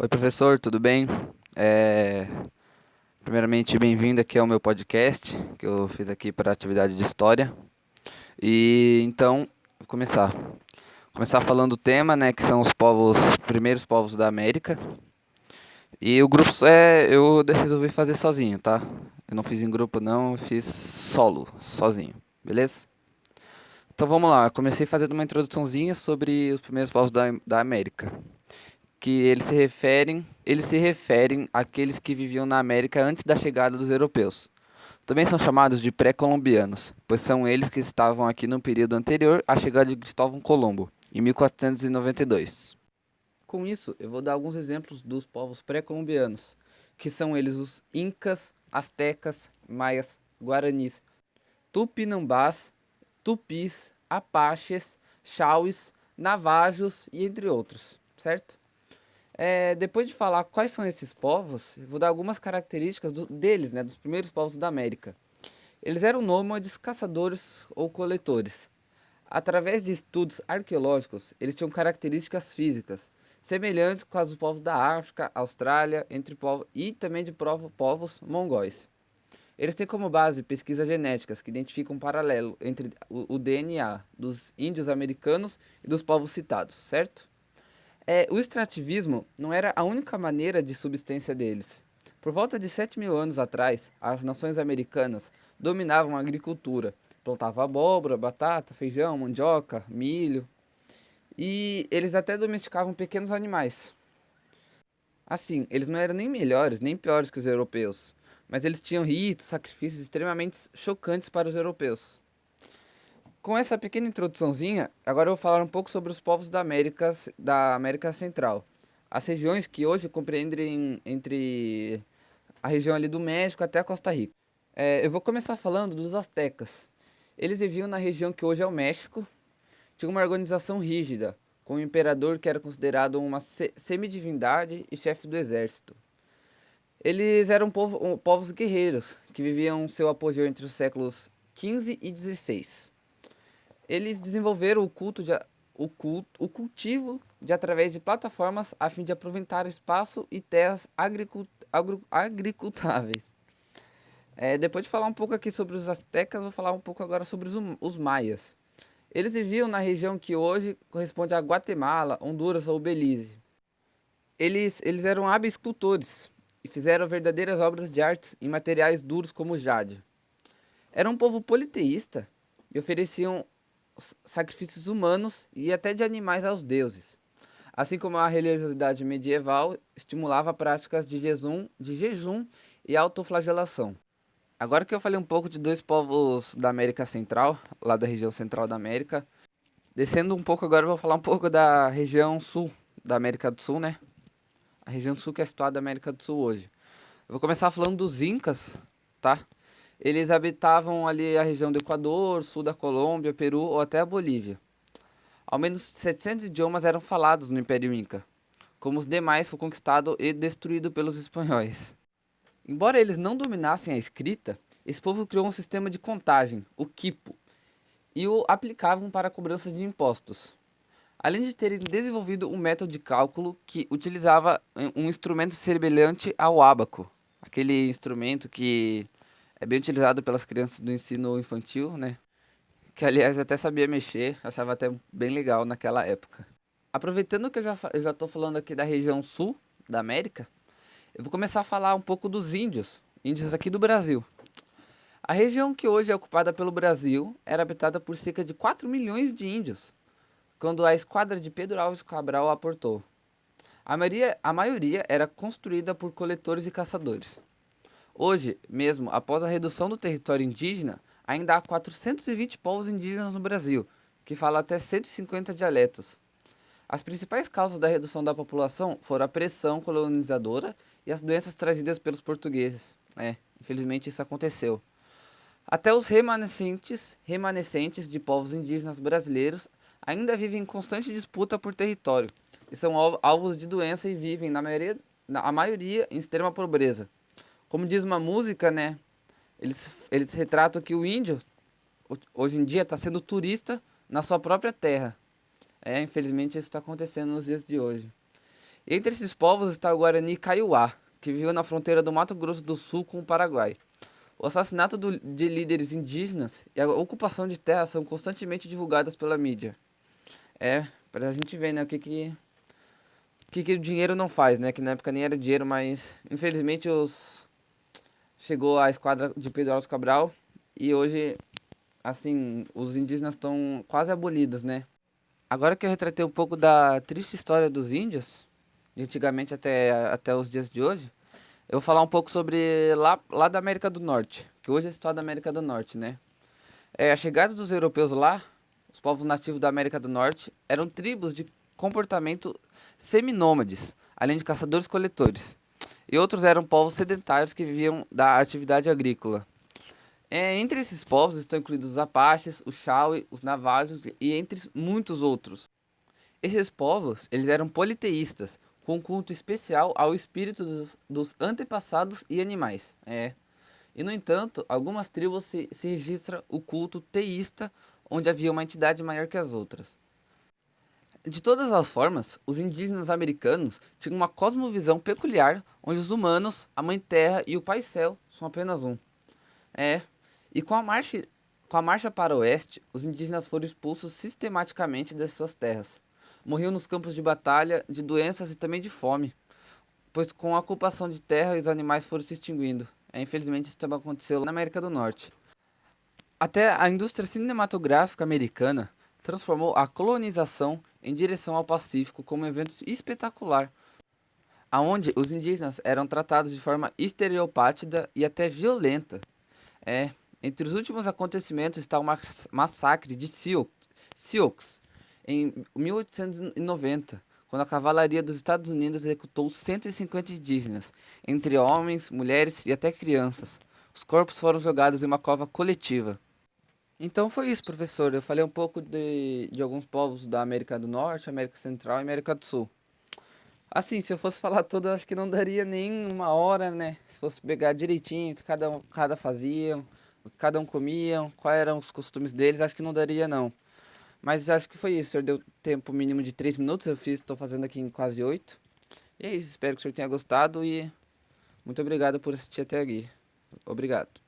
Oi, professor, tudo bem? É, Primeiramente, bem-vindo aqui ao meu podcast, que eu fiz aqui para a atividade de história. E então, vou começar falando do tema, né, que são os primeiros povos da América. E o grupo eu resolvi fazer sozinho, tá? Eu não fiz em grupo não, eu fiz solo, sozinho, beleza? Então vamos lá, comecei fazendo uma introduçãozinha sobre os primeiros povos da América. Que eles se referem àqueles que viviam na América antes da chegada dos europeus. Também são chamados de pré-colombianos, pois são eles que estavam aqui no período anterior à chegada de Cristóvão Colombo, em 1492. Com isso, eu vou dar alguns exemplos dos povos pré-colombianos, que são eles os Incas, Astecas, Maias, Guaranis, Tupinambás, Tupis, Apaches, Chauís, Navajos e entre outros, certo? Depois de falar quais são esses povos, eu vou dar algumas características deles, né, dos primeiros povos da América. Eles eram nômades, caçadores ou coletores. Através de estudos arqueológicos, eles tinham características físicas semelhantes com as dos povos da África, Austrália, entre povos e também de povos mongóis. Eles têm como base pesquisas genéticas que identificam um paralelo entre o DNA dos índios americanos e dos povos citados, certo? O extrativismo não era a única maneira de subsistência deles. Por volta de 7.000 anos atrás, as nações americanas dominavam a agricultura, plantavam abóbora, batata, feijão, mandioca, milho, e eles até domesticavam pequenos animais. Assim, eles não eram nem melhores nem piores que os europeus, mas eles tinham ritos, sacrifícios extremamente chocantes para os europeus. Com essa pequena introduçãozinha, agora eu vou falar um pouco sobre os povos da América Central. As regiões que hoje compreendem entre a região ali do México até a Costa Rica. Eu vou começar falando dos astecas. Eles viviam na região que hoje é o México. Tinha uma organização rígida, com o imperador que era considerado uma semidivindade e chefe do exército. Eles eram povos guerreiros, que viviam seu apogeu entre os séculos XV e XVI. Eles desenvolveram o cultivo de através de plataformas a fim de aproveitar espaço e terras agricultáveis. Depois de falar um pouco aqui sobre os astecas, vou falar um pouco agora sobre os maias. Eles viviam na região que hoje corresponde a Guatemala, Honduras ou Belize. Eles eram hábeis escultores e fizeram verdadeiras obras de arte em materiais duros como jade. Era um povo politeísta e ofereciam sacrifícios humanos e até de animais aos deuses. Assim como a religiosidade medieval estimulava práticas de jejum e autoflagelação. Agora que eu falei um pouco de dois povos da América Central, lá da região central da América, descendo um pouco agora eu vou falar um pouco da região sul da América do Sul, né? A região sul que é situada na América do Sul hoje. Eu vou começar falando dos Incas, tá? Eles habitavam ali a região do Equador, sul da Colômbia, Peru ou até a Bolívia. Ao menos 700 idiomas eram falados no Império Inca, como os demais foi conquistado e destruído pelos espanhóis. Embora eles não dominassem a escrita, esse povo criou um sistema de contagem, o quipo, e o aplicavam para a cobrança de impostos. Além de terem desenvolvido um método de cálculo que utilizava um instrumento semelhante ao ábaco, aquele instrumento que é bem utilizado pelas crianças do ensino infantil, né? Que aliás eu até sabia mexer, achava até bem legal naquela época. Aproveitando que eu já estou falando aqui da região sul da América, eu vou começar a falar um pouco dos índios aqui do Brasil. A região que hoje é ocupada pelo Brasil era habitada por cerca de 4 milhões de índios, quando a esquadra de Pedro Álvares Cabral aportou. A maioria era construída por coletores e caçadores. Hoje, mesmo após a redução do território indígena, ainda há 420 povos indígenas no Brasil, que falam até 150 dialetos. As principais causas da redução da população foram a pressão colonizadora e as doenças trazidas pelos portugueses. Infelizmente isso aconteceu. Até os remanescentes de povos indígenas brasileiros ainda vivem em constante disputa por território e são alvos de doença e vivem, a maioria, em extrema pobreza. Como diz uma música, né? Eles retratam que o índio, hoje em dia, está sendo turista na sua própria terra. Infelizmente isso está acontecendo nos dias de hoje. Entre esses povos está o Guarani Kaiowá, que viveu na fronteira do Mato Grosso do Sul com o Paraguai. O assassinato de líderes indígenas e a ocupação de terras são constantemente divulgadas pela mídia. Pra gente ver, né, o que o dinheiro não faz, né? Que na época nem era dinheiro, mas infelizmente chegou a esquadra de Pedro Álvares Cabral e hoje, assim, os indígenas estão quase abolidos, né? Agora que eu retratei um pouco da triste história dos índios, de antigamente até os dias de hoje, eu vou falar um pouco sobre lá da América do Norte, que hoje é a história da América do Norte, né? A chegada dos europeus lá, os povos nativos da América do Norte, eram tribos de comportamento seminômades, além de caçadores-coletores. E outros eram povos sedentários que viviam da atividade agrícola. Entre esses povos estão incluídos os Apaches, os Shawnee, os Navajos e entre muitos outros. Esses povos, eles eram politeístas, com um culto especial ao espírito dos antepassados e animais. E no entanto, algumas tribos se registra o culto teísta, onde havia uma entidade maior que as outras. De todas as formas, os indígenas americanos tinham uma cosmovisão peculiar, onde os humanos, a Mãe Terra e o Pai Céu são apenas um. É, e com a marcha para o oeste, os indígenas foram expulsos sistematicamente das suas terras. Morriam nos campos de batalha, de doenças e também de fome, pois com a ocupação de terra os animais foram se extinguindo. Infelizmente isso também aconteceu na América do Norte. Até a indústria cinematográfica americana transformou a colonização em direção ao Pacífico como um evento espetacular, aonde os indígenas eram tratados de forma estereopátida e até violenta. É, Entre os últimos acontecimentos está o massacre de Sioux em 1890, quando a cavalaria dos Estados Unidos executou 150 indígenas, entre homens, mulheres e até crianças. Os corpos foram jogados em uma cova coletiva. Então foi isso, professor. Eu falei um pouco de alguns povos da América do Norte, América Central e América do Sul. Assim, se eu fosse falar tudo, acho que não daria nem uma hora, né? Se fosse pegar direitinho o que cada fazia, o que cada um comia, quais eram os costumes deles, acho que não daria não. Mas acho que foi isso, o senhor deu tempo mínimo de 3 minutos, estou fazendo aqui em quase 8. E é isso, espero que o senhor tenha gostado e muito obrigado por assistir até aqui. Obrigado.